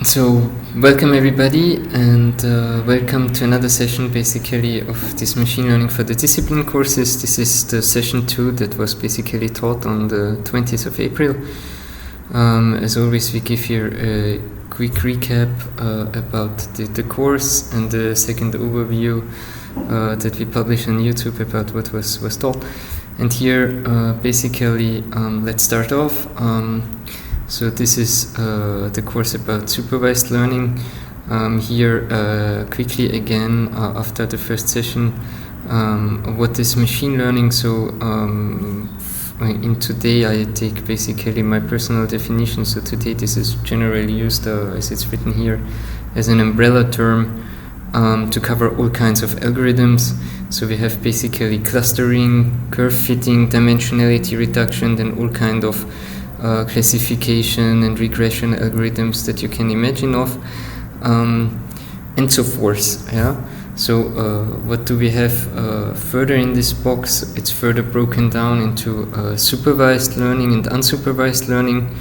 So, welcome everybody, and welcome to another session basically of this machine learning for the discipline courses. This is the session 2 that was basically taught on the 20th of April. As always, we give here a quick recap about the course and the second overview that we publish on YouTube about what was taught. And here, basically, let's start off. So this is the course about supervised learning. Here, quickly again, after the first session, what is machine learning? So in today I take basically my personal definition. So today this is generally used, as it's written here, as an umbrella term to cover all kinds of algorithms. So we have basically clustering, curve fitting, dimensionality reduction, then all kind of classification and regression algorithms that you can imagine of, and so forth. Yeah. So what do we have further in this box? It's further broken down into supervised learning and unsupervised learning.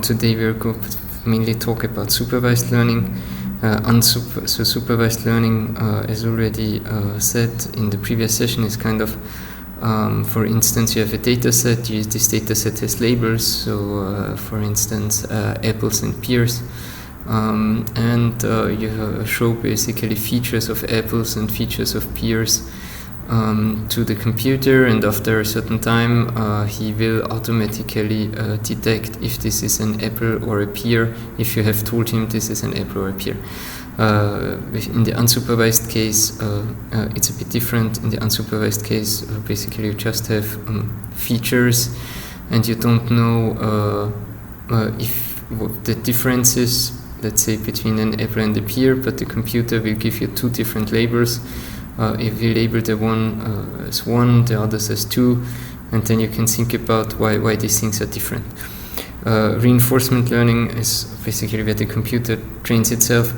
Today we're going to mainly talk about supervised learning. So supervised learning, as already said in the previous session, is kind of for instance, you have a data set. This data set has labels. So, for instance, apples and pears, and you show basically features of apples and features of pears to the computer, and after a certain time, he will automatically detect if this is an apple or a pear. If you have told him this is an apple or a pear. In the unsupervised case, it's a bit different. In the unsupervised case, basically you just have features, and you don't know if what the difference is, let's say, between an apple and a pear, but the computer will give you two different labels. If you label the one as 1, the others as 2, and then you can think about why these things are different. Reinforcement learning is basically where the computer trains itself.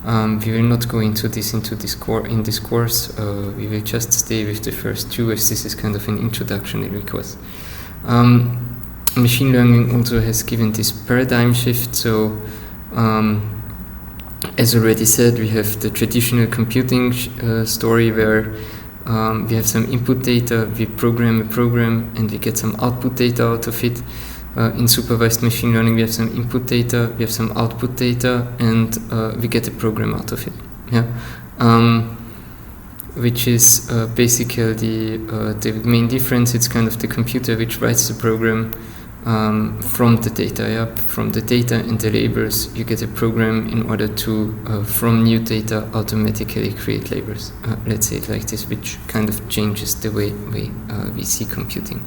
We will not go into this in this course. We will just stay with the first two, as this is kind of an introductory course. Machine learning also has given this paradigm shift. So, as already said, we have the traditional computing story where we have some input data, we program a program, and we get some output data out of it. In supervised machine learning, we have some input data, we have some output data, and we get a program out of it. Yeah, which is basically the main difference. It's kind of the computer which writes the program from the data. Yeah, from the data and the labels, you get a program in order to, from new data, automatically create labels. Let's say it like this, which kind of changes the way we see computing.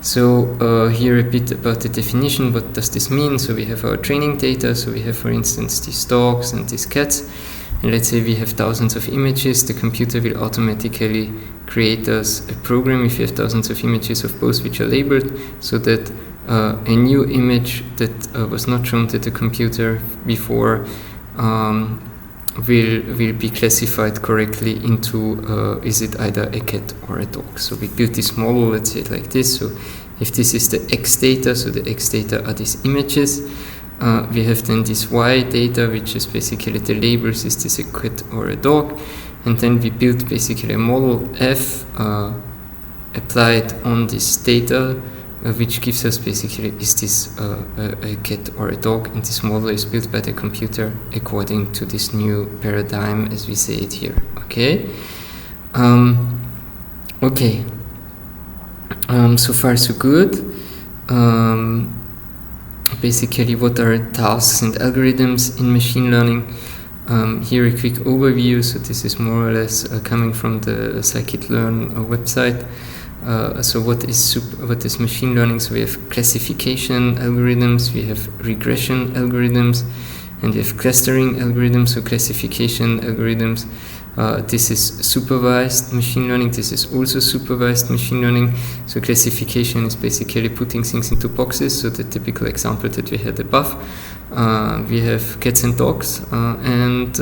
So here a bit about the definition. What does this mean? So we have our training data. So we have, for instance, these dogs and these cats. And let's say we have thousands of images. The computer will automatically create us a program if you have thousands of images of both which are labeled, so that a new image that was not shown to the computer before will be classified correctly into is it either a cat or a dog. So we built this model, let's say it like this. So if this is the X data, so the X data are these images, we have then this Y data, which is basically the labels, is this a cat or a dog, and then we built basically a model F applied on this data, which gives us basically, is this a cat or a dog, and this model is built by the computer according to this new paradigm, as we say it here. Okay. Okay. So far so good. Basically, what are tasks and algorithms in machine learning? Here a quick overview. So this is more or less coming from the scikit-learn website. So what is machine learning? So we have classification algorithms, we have regression algorithms, and we have clustering algorithms. So classification algorithms, this is supervised machine learning. This is also supervised machine learning. So classification is basically putting things into boxes. So the typical example that we had above, we have cats and dogs, and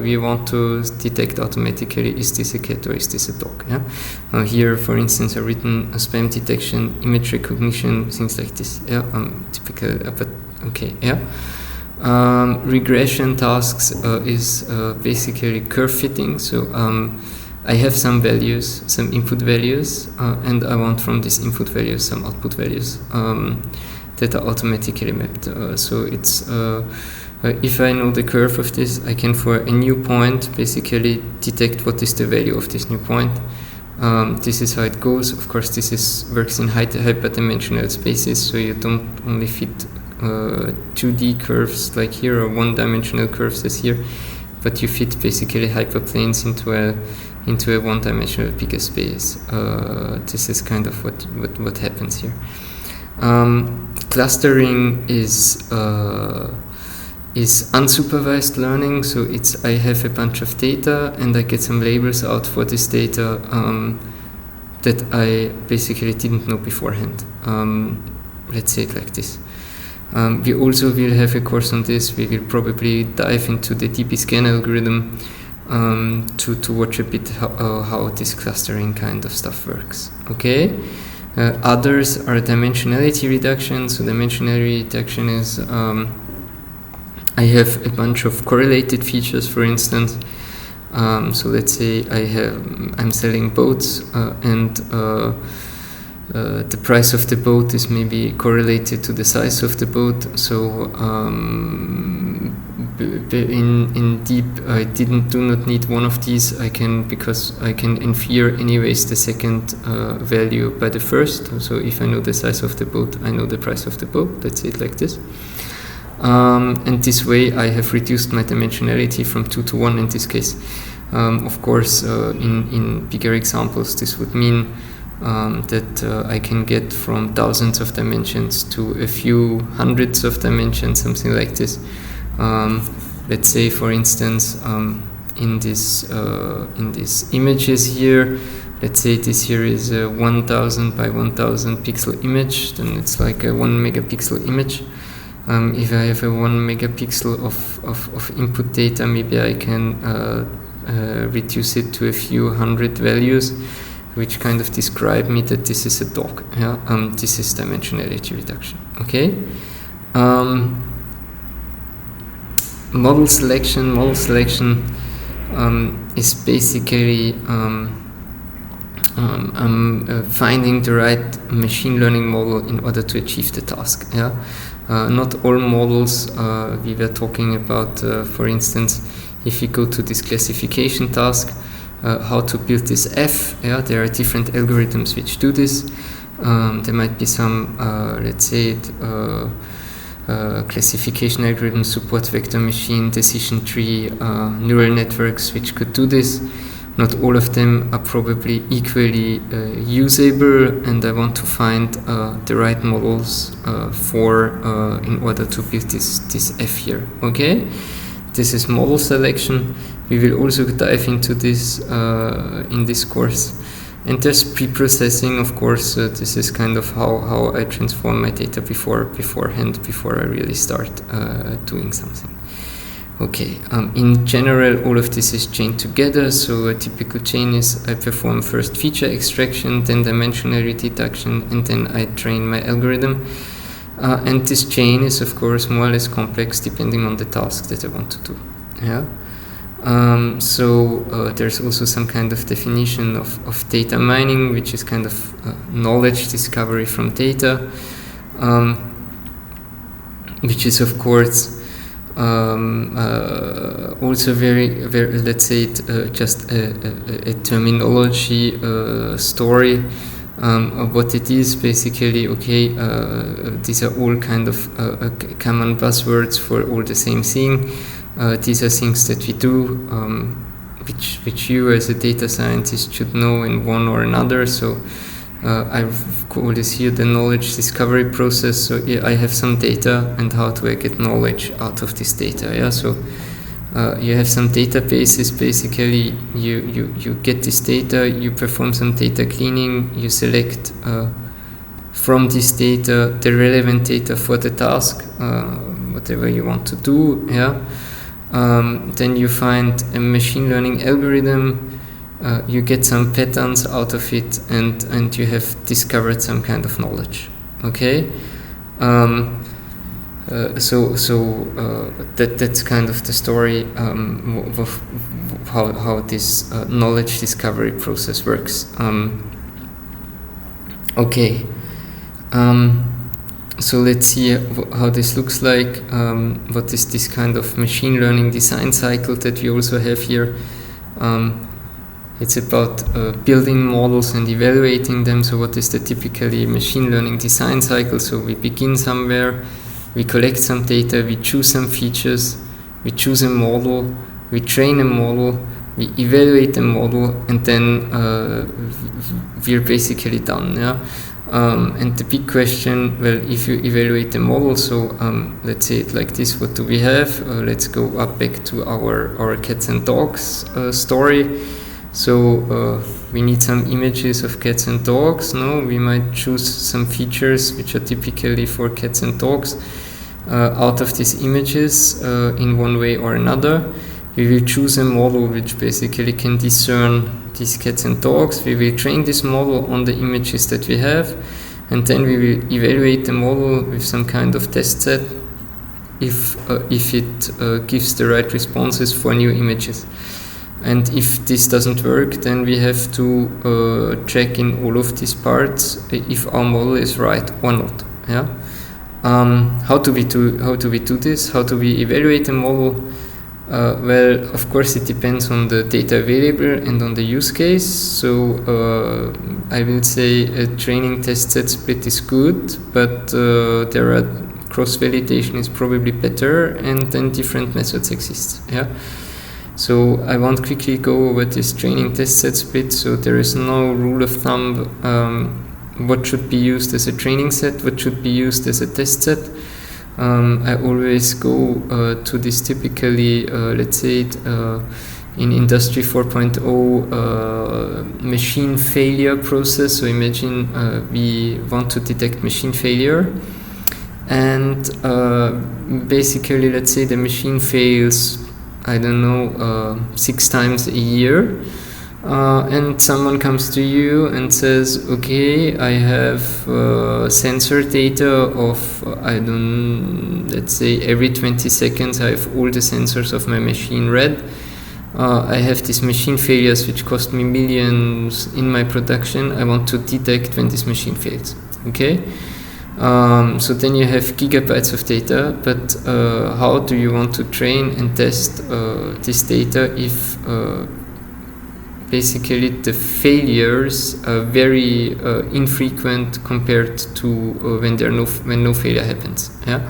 we want to detect automatically, is this a cat or is this a dog? Yeah. Here, for instance, I've written spam detection, image recognition, things like this. Yeah. Typical, but okay. Yeah. Regression tasks is basically curve fitting. So I have some values, some input values, and I want from these input values some output values that are automatically mapped. So it's if I know the curve of this, I can for a new point basically detect what is the value of this new point. This is how it goes. Of course, this works in hyperdimensional spaces, so you don't only fit 2D curves like here or one-dimensional curves as here, but you fit basically hyperplanes into a one-dimensional bigger space. This is kind of what happens here. Clustering is unsupervised learning, so I have a bunch of data and I get some labels out for this data that I basically didn't know beforehand. Let's say it like this. We also will have a course on this. We will probably dive into the DB-scan algorithm to watch a bit how this clustering kind of stuff works. Okay. Others are dimensionality reduction. So dimensionality reduction is I have a bunch of correlated features, for instance. So let's say I'm selling boats and the price of the boat is maybe correlated to the size of the boat. So in deep, I do not need one of these. Because I can infer anyways the second value by the first. So if I know the size of the boat, I know the price of the boat. Let's say it like this. And this way I have reduced my dimensionality from 2 to 1 in this case. Of course, in bigger examples, this would mean that I can get from thousands of dimensions to a few hundreds of dimensions, something like this. Let's say, for instance, in these images here, let's say this here is a 1000 by 1000 pixel image, then it's like a 1 megapixel image. If I have a 1 megapixel of input data, maybe I can reduce it to a few hundred values, which kind of describe me that this is a dog. Yeah, this is dimensionality reduction. Okay. Model selection is basically finding the right machine learning model in order to achieve the task. Yeah. Not all models we were talking about, for instance, if you go to this classification task, how to build this F, yeah, there are different algorithms which do this. There might be some, let's say classification algorithms support vector machine, decision tree, neural networks which could do this. Not all of them are probably equally usable, and I want to find the right models in order to build this F here. Okay, this is model selection. We will also dive into this in this course. And there's pre-processing, of course. This is kind of how I transform my data beforehand, before I really start doing something. Okay, in general, all of this is chained together. So a typical chain is I perform first feature extraction, then dimensionality reduction, and then I train my algorithm. And this chain is, of course, more or less complex depending on the task that I want to do. Yeah. There's also some kind of definition of data mining, which is kind of knowledge discovery from data, which is, of course, also very, let's say it, just a terminology story of what it is. Basically, okay, these are all kind of common buzzwords for all the same thing. These are things that we do, which you as a data scientist should know in one or another. So I've called this here the knowledge discovery process. So yeah, I have some data, and how do I get knowledge out of this data? Yeah, so you have some databases. Basically, you get this data, you perform some data cleaning, you select from this data the relevant data for the task, whatever you want to do. Yeah. Then you find a machine learning algorithm, you get some patterns out of it, and you have discovered some kind of knowledge. Okay. That's kind of the story of how this knowledge discovery process works. Okay. So let's see how this looks like. What is this kind of machine learning design cycle that we also have here? It's about building models and evaluating them. So what is the typically machine learning design cycle? So we begin somewhere, we collect some data, we choose some features, we choose a model, we train a model, we evaluate the model, and then we're basically done. Yeah. And the big question, well, if you evaluate the model, so let's say it like this, what do we have? Let's go up back to our cats and dogs story. So we need some images of cats and dogs. No, we might choose some features which are typically for cats and dogs out of these images in one way or another. We will choose a model which basically can discern these cats and dogs. We will train this model on the images that we have, and then we will evaluate the model with some kind of test set if it gives the right responses for new images. And if this doesn't work, then we have to check in all of these parts if our model is right or not. Yeah. How do we do this? How do we evaluate a model? Well, of course, it depends on the data available and on the use case. So I will say a training test set split is good, but there are cross-validation is probably better, and then different methods exist. Yeah. So I won't quickly go over this training test set split. So there is no rule of thumb what should be used as a training set, what should be used as a test set. I always go to this typically, let's say it, in Industry 4.0 machine failure process. So imagine we want to detect machine failure, and basically, let's say the machine fails, I don't know, 6 times a year, and someone comes to you and says, okay, I have sensor data of, let's say every 20 seconds I have all the sensors of my machine read. I have these machine failures which cost me millions in my production. I want to detect when this machine fails. Okay? So then you have gigabytes of data, but how do you want to train and test this data if basically the failures are very infrequent compared to when no failure happens? Yeah.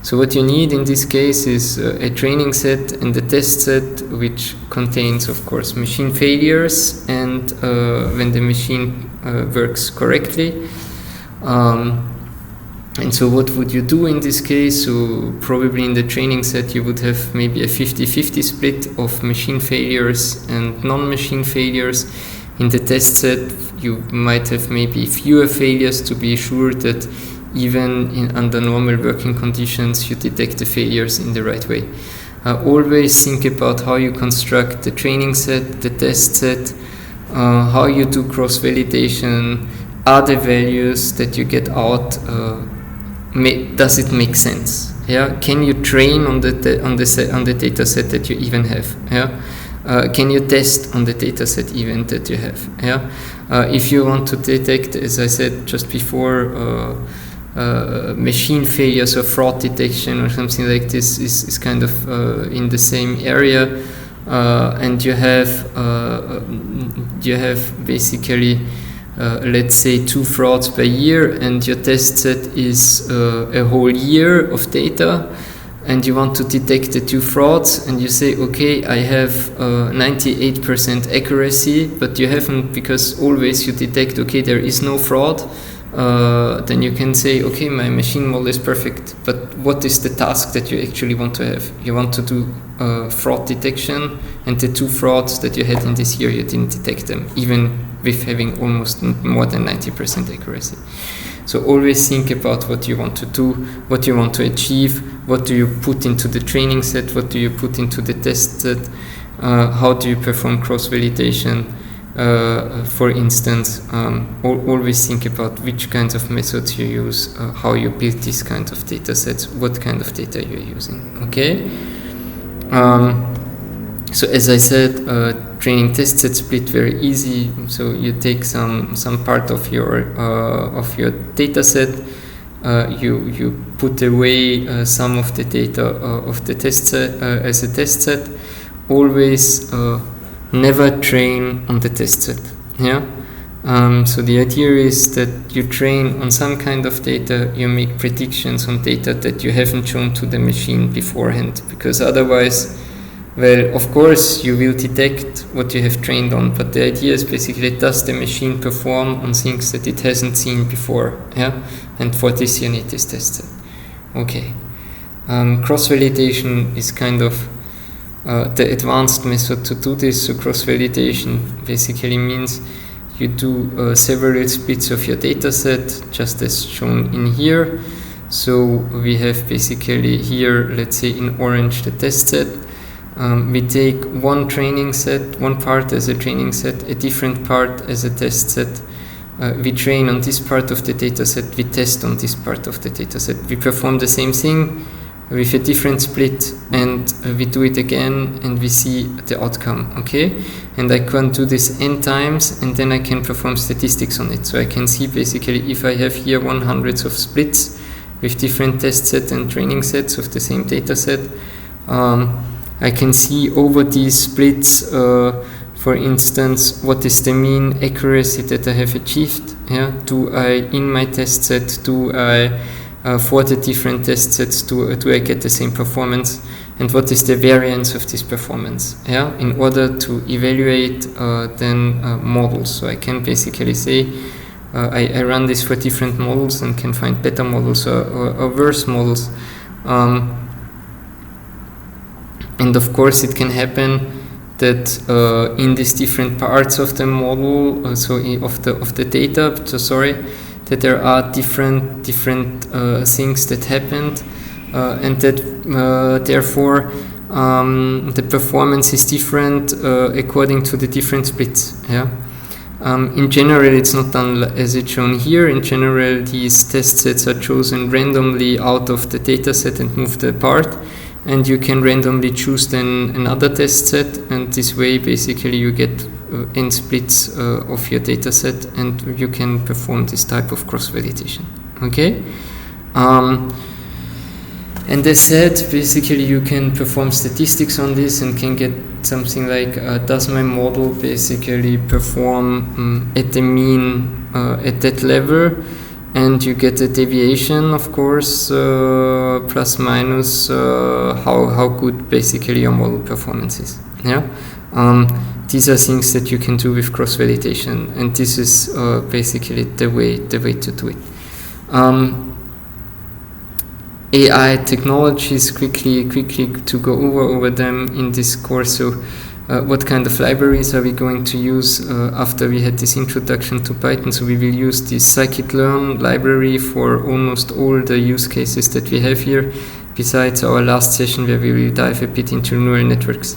So what you need in this case is a training set and a test set which contains, of course, machine failures and when the machine works correctly. And so what would you do in this case? So probably in the training set you would have maybe a 50-50 split of machine failures and non-machine failures. In the test set you might have maybe fewer failures to be sure that even under normal working conditions you detect the failures in the right way. Always think about how you construct the training set, the test set, how you do cross-validation. Are the values that you get out does it make sense? Yeah, can you train on the data set that you even have? Yeah, can you test on the data set even that you have? Yeah, if you want to detect, as I said just before, machine failures or fraud detection or something like this is kind of in the same area, and you have basically. Let's say 2 frauds per year, and your test set is a whole year of data, and you want to detect the 2 frauds, and you say, okay, I have 98% accuracy, but you haven't, because always you detect, okay, there is no fraud. Then you can say, okay, my machine model is perfect, but what is the task that you actually want to have? You want to do fraud detection, and the 2 frauds that you had in this year, you didn't detect them, even with having almost more than 90% accuracy. So always think about what you want to do, what you want to achieve, what do you put into the training set, what do you put into the test set, how do you perform cross-validation, For instance, always think about which kinds of methods you use, how you build these kinds of data sets, what kind of data you're using. Okay. So as I said, training test set split very easy. So you take some part of your data set, you put away some of the data of the test set as a test set. Always never train on the test set. Yeah. So the idea is that you train on some kind of data, you make predictions on data that you haven't shown to the machine beforehand, because otherwise, well, of course you will detect what you have trained on, but the idea is basically, does the machine perform on things that it hasn't seen before? Yeah, and for this you need this test set. Okay. Cross-validation is kind of the advanced method to do this. So cross-validation basically means you do several splits of your data set, just as shown in here. So we have basically here, let's say in orange, the test set. We take one training set, one part as a training set, a different part as a test set. We train on this part of the data set, we test on this part of the data set. We perform the same thing with a different split, and we do it again, and we see the outcome, okay? And I can do this n times, and then I can perform statistics on it. So I can see basically if I have here 100 of splits with different test sets and training sets of the same data set, I can see over these splits, for instance, what is the mean accuracy that I have achieved. Yeah? Do I, in my test set, do I, for the different test sets, do I get the same performance? And what is the variance of this performance? Yeah? In order to evaluate then models. So I can basically say, I run this for different models and can find better models or worse models. And of course, it can happen that in these different parts of the model, of the data, that there are different things that happened, and that therefore the performance is different according to the different splits. Yeah. In general, it's not done as it's shown here. In general, these test sets are chosen randomly out of the data set and moved apart. And you can randomly choose then another test set, and this way basically you get n splits of your data set, and you can perform this type of cross-validation. Okay? And as said, basically you can perform statistics on this and can get something like, does my model basically perform at the mean at that level? And you get a deviation, of course, plus minus how good basically your model performance is. Yeah, these are things that you can do with cross-validation, and this is basically the way to do it. AI technologies, quickly to go over them in this course. So what kind of libraries are we going to use after we had this introduction to Python? So we will use this scikit-learn library for almost all the use cases that we have here, besides our last session where we will dive a bit into neural networks.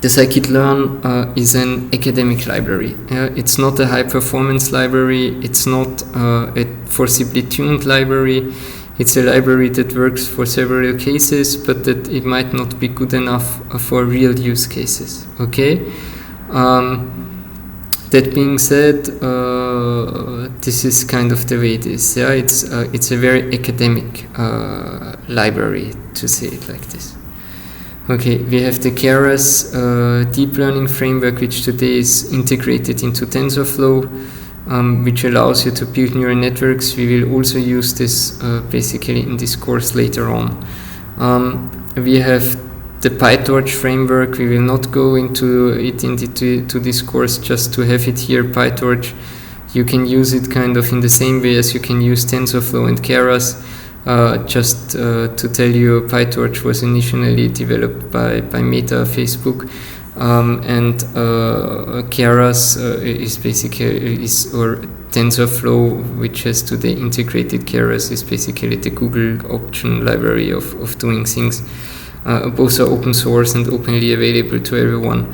The scikit-learn is an academic library. It's not a high-performance library. It's not a forcibly tuned library. It's a library that works for several cases, but that it might not be good enough for real use cases. Okay. That being said, this is kind of the way it is. Yeah, it's a very academic library, to say it like this. Okay, we have the Keras deep learning framework, which today is integrated into TensorFlow, which allows you to build neural networks. We will also use this basically in this course later on. We have the PyTorch framework. We will not go into it into this course, just to have it here. PyTorch, you can use it kind of in the same way as you can use TensorFlow and Keras. Just to tell you, PyTorch was initially developed by Meta, Facebook. And Keras is basically or TensorFlow, which has today integrated Keras, is basically the Google option library of doing things. Both are open source and openly available to everyone.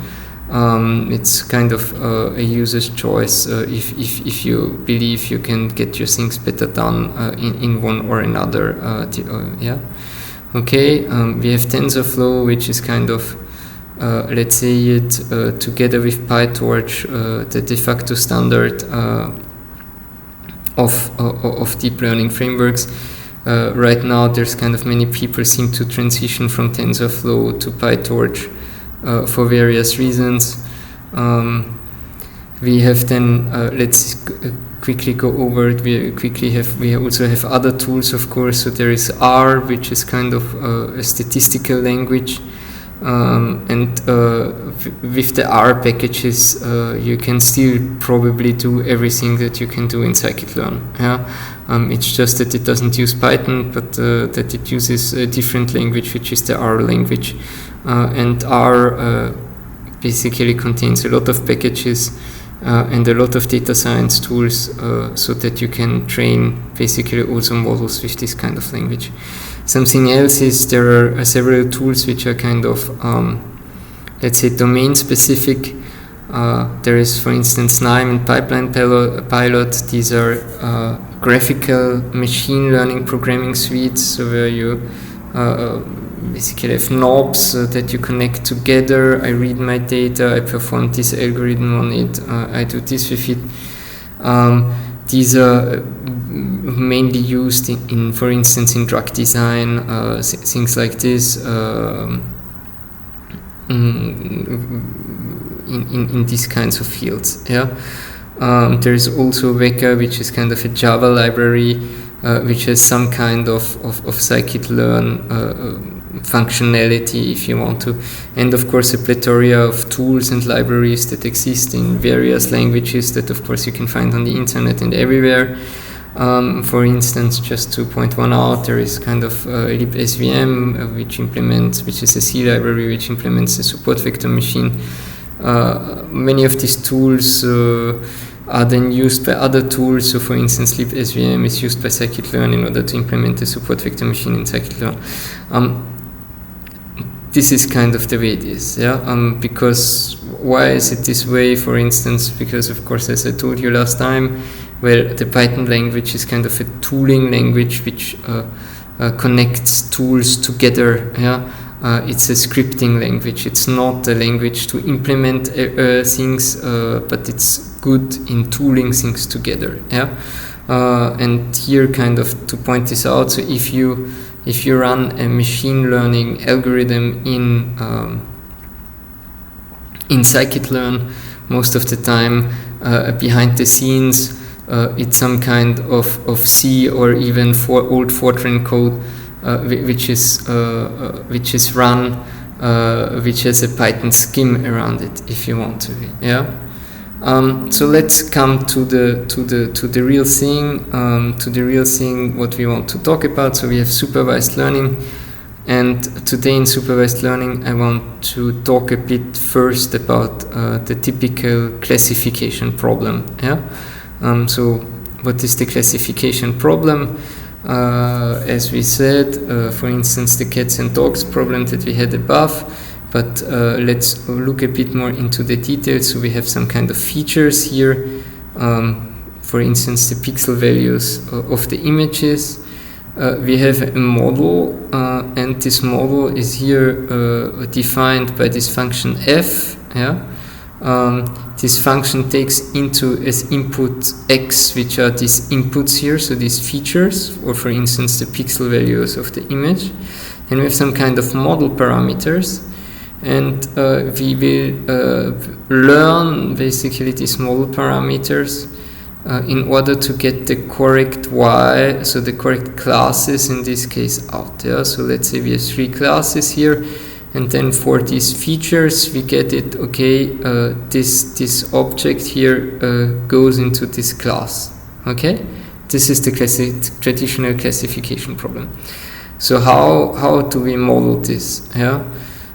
It's kind of a user's choice if you believe you can get your things better done in one or another. Yeah. Okay. We have TensorFlow, which is kind of let's say it together with PyTorch, the de facto standard of deep learning frameworks. Right now, there's kind of many people seem to transition from TensorFlow to PyTorch for various reasons. We have then let's quickly go over it. We also have other tools, of course. So there is R, which is kind of a statistical language. And with the R packages, you can still probably do everything that you can do in scikit-learn. Yeah? It's just that it doesn't use Python, but that it uses a different language, which is the R language. And R basically contains a lot of packages and a lot of data science tools, so that you can train basically also models with this kind of language. Something else is there are several tools which are kind of, let's say, domain specific. There is, for instance, KNIME and Pipeline Pilot. These are graphical machine learning programming suites, so where you basically have knobs that you connect together. I read my data, I perform this algorithm on it, I do this with it. These are mainly used in, for instance, in drug design, things like this, in these kinds of fields. Yeah. There is also Weka, which is kind of a Java library, which has some kind of scikit-learn functionality, if you want to, and of course a plethora of tools and libraries that exist in various languages that of course you can find on the internet and everywhere. For instance, just to point one out, there is kind of libsvm, which is a C library which implements the support vector machine. Many of these tools are then used by other tools. So for instance, libsvm is used by scikit-learn in order to implement the support vector machine in scikit-learn. This is kind of the way it is, yeah. Because why is it this way? For instance, because of course, as I told you last time, well, the Python language is kind of a tooling language which connects tools together. Yeah, it's a scripting language. It's not a language to implement things, but it's good in tooling things together. Yeah, and here, kind of to point this out. So if you run a machine learning algorithm in scikit-learn, most of the time behind the scenes it's some kind of C or even old Fortran code which is run, which has a Python scheme around it, if you want to. Yeah. So let's come to the real thing. What we want to talk about. So we have supervised learning, and today in supervised learning, I want to talk a bit first about the typical classification problem. Yeah. So what is the classification problem? As we said, for instance, the cats and dogs problem that we had above. But let's look a bit more into the details. So we have some kind of features here. For instance, the pixel values of the images. We have a model, and this model is here defined by this function f. Yeah. This function takes into as input x, which are these inputs here, so these features, or for instance, the pixel values of the image. Then we have some kind of model parameters. And we will learn basically these model parameters in order to get the correct y, so the correct classes in this case out. Yeah? So let's say we have 3 classes here, and then for these features we get it, okay, this object here goes into this class. Okay, this is the traditional classification problem. So how do we model this? Yeah.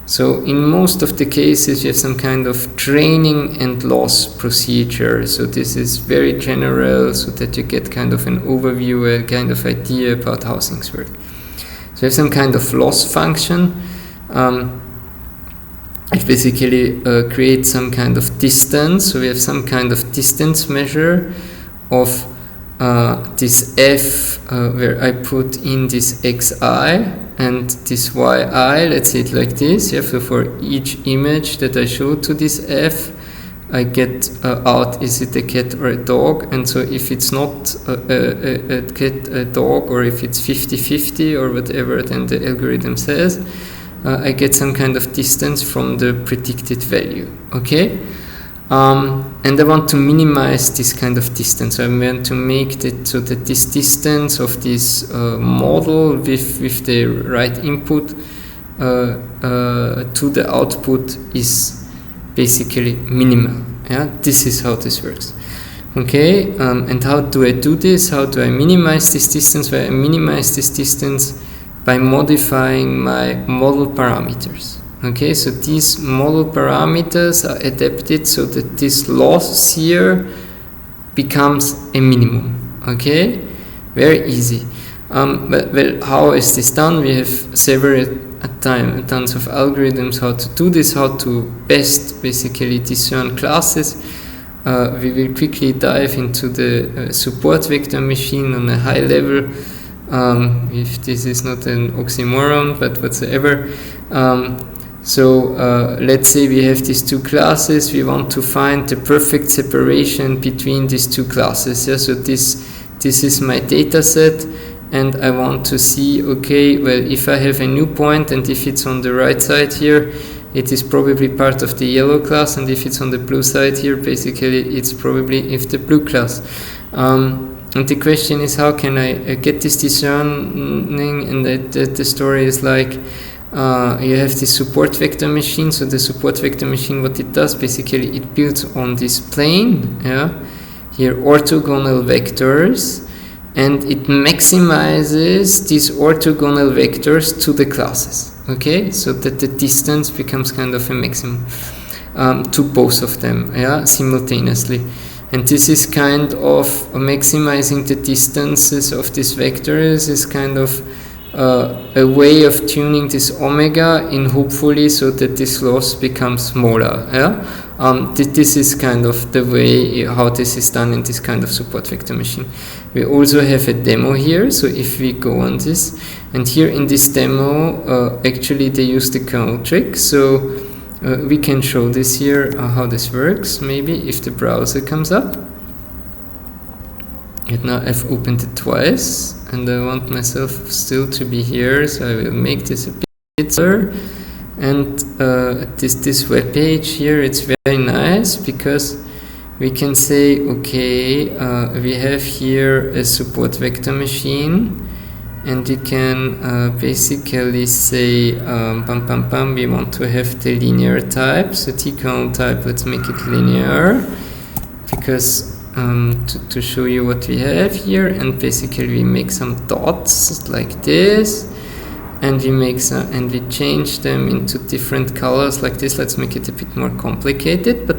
So in most of the cases, you have some kind of training and loss procedure. So this is very general, so that you get kind of an overview, a kind of idea about how things work. So you have some kind of loss function. it basically creates some kind of distance. So we have some kind of distance measure of this f, where I put in this xi and this yi. Let's say it like this. Yeah, so for each image that I show to this f, I get out, is it a cat or a dog? And so if it's not a cat, a dog, or if it's 50-50 or whatever, then the algorithm says, I get some kind of distance from the predicted value. Okay? And I want to minimize this kind of distance. I want to make it so that this distance of this model with the right input to the output is basically minimal. Yeah, this is how this works. Okay, and how do I do this? How do I minimize this distance? Well, I minimize this distance by modifying my model parameters. Okay, so these model parameters are adapted so that this loss here becomes a minimum. Okay, very easy. Well, how is this done? We have several tons of algorithms how to do this, how to best basically discern classes. We will quickly dive into the support vector machine on a high level, if this is not an oxymoron, but whatsoever. So let's say we have these two classes. We want to find the perfect separation between these two classes. Yeah? So this is my data set. And I want to see, okay, well, if I have a new point and if it's on the right side here, it is probably part of the yellow class, and if it's on the blue side here, basically it's probably if the blue class. And the question is, how can I get this discerning? And the story is like, you have this support vector machine. So the support vector machine, what it does, basically it builds on this plane, yeah, here orthogonal vectors, and it maximizes these orthogonal vectors to the classes, okay, so that the distance becomes kind of a maximum to both of them, yeah, simultaneously. And this is kind of maximizing the distances of these vectors is kind of a way of tuning this omega in hopefully so that this loss becomes smaller, yeah. This is kind of the way how this is done in this kind of support vector machine. We also have a demo here, so if we go on this, and here in this demo, actually they use the kernel trick, so we can show this here, how this works, maybe if the browser comes up. And now I've opened it twice, and I want myself still to be here, so I will make this a bit better. And this web page here, it's very nice because we can say, okay, we have here a support vector machine, and we can basically say, we want to have the linear type, so t-kernel type, let's make it linear, because to show you what we have here, and basically we make some dots like this. And we make some, and we change them into different colors like this. Let's make it a bit more complicated, but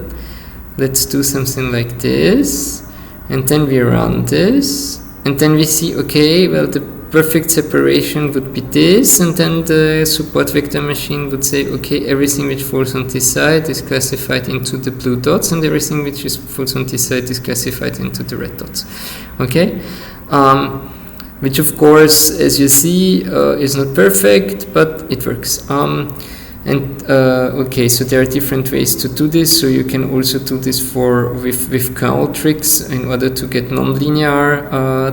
let's do something like this. And then we run this, and then we see, okay, well, the perfect separation would be this, and then the support vector machine would say, okay, everything which falls on this side is classified into the blue dots, and everything which falls on this side is classified into the red dots. Okay. Which of course, as you see, is not perfect, but it works. Okay, so there are different ways to do this. So you can also do this with kernel tricks in order to get nonlinear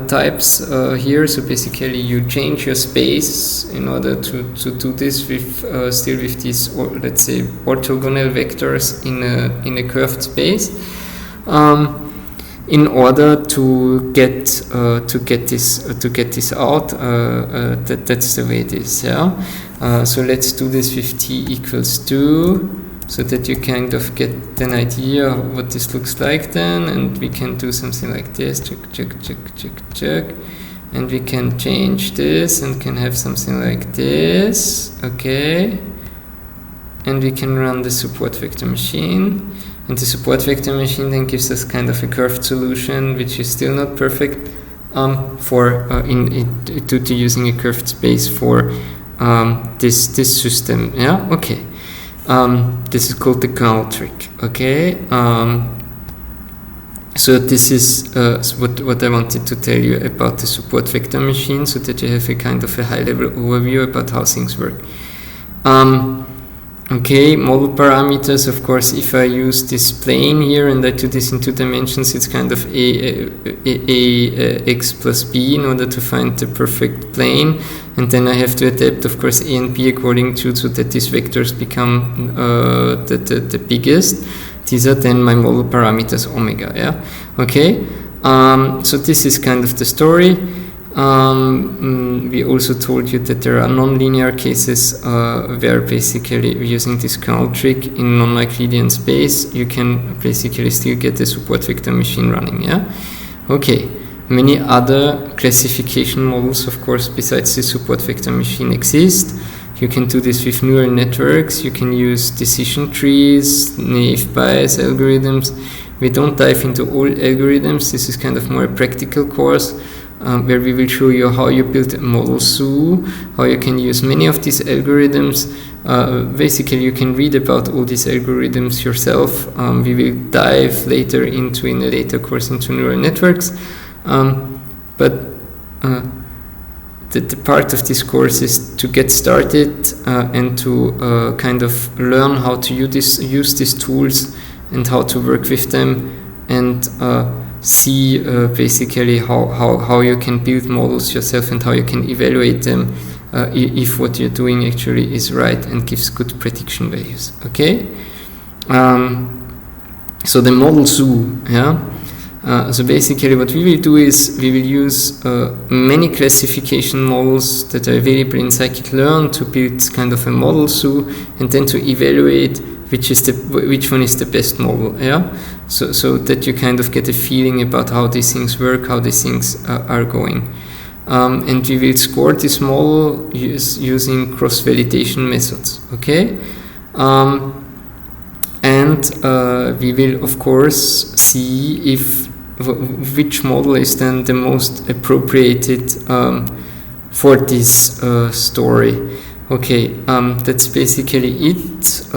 types here. So basically, you change your space in order to do this with still with these, let's say, orthogonal vectors in a curved space. In order to get this out, that's the way it is. Yeah. So let's do this with t equals 2, so that you kind of get an idea of what this looks like then, and we can do something like this. Check, and we can change this and can have something like this. Okay. And we can run the support vector machine. And the support vector machine then gives us kind of a curved solution, which is still not perfect to using a curved space for this system. Yeah, okay. This is called the Kernel trick. Okay. So this is what I wanted to tell you about the support vector machine, so that you have a kind of a high-level overview about how things work. Okay, model parameters, of course, if I use this plane here and I do this in 2 dimensions, it's kind of x plus b in order to find the perfect plane. And then I have to adapt, of course, a and b according to, so that these vectors become the biggest. These are then my model parameters omega, yeah? Okay, so this is kind of the story. We also told you that there are nonlinear cases where basically using this Kernel trick in non-Euclidean space, you can basically still get the support vector machine running, yeah? Okay, many other classification models, of course, besides the support vector machine exist. You can do this with neural networks, you can use decision trees, naive Bayes algorithms. We don't dive into all algorithms, this is kind of more a practical course where we will show you how you build a model zoo, how you can use many of these algorithms. Basically you can read about all these algorithms yourself. We will dive later in a later course into neural networks. The part of this course is to get started and to kind of learn how to use these tools and how to work with them, and see basically how you can build models yourself and how you can evaluate them if what you're doing actually is right and gives good prediction values. Okay, so the model zoo, yeah. So basically what we will do is we will use many classification models that are available in scikit-learn to build kind of a model zoo, and then to evaluate which one is the best model, yeah? So that you kind of get a feeling about how these things work, how these things are going. And we will score this model using cross-validation methods, okay? And we will of course see if which model is then the most appropriated for this story. Okay, that's basically it.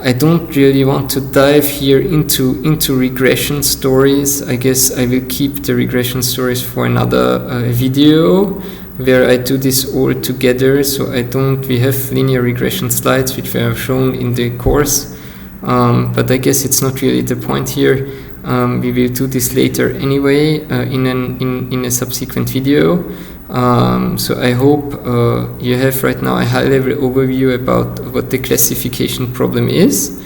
I don't really want to dive here into regression stories. I guess I will keep the regression stories for another video where I do this all together. So we have linear regression slides which we have shown in the course. But I guess it's not really the point here. We will do this later anyway in a subsequent video. So I hope you have right now a high-level overview about what the classification problem is,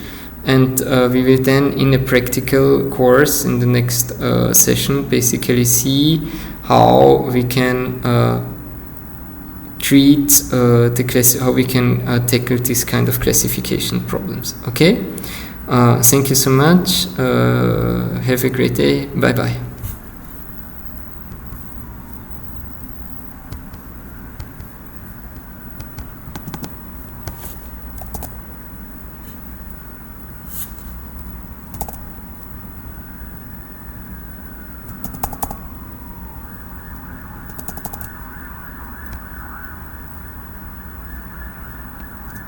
and we will then in a practical course in the next session basically see how we can treat how we can tackle this kind of classification problems. Okay, thank you so much. Have a great day. Bye bye.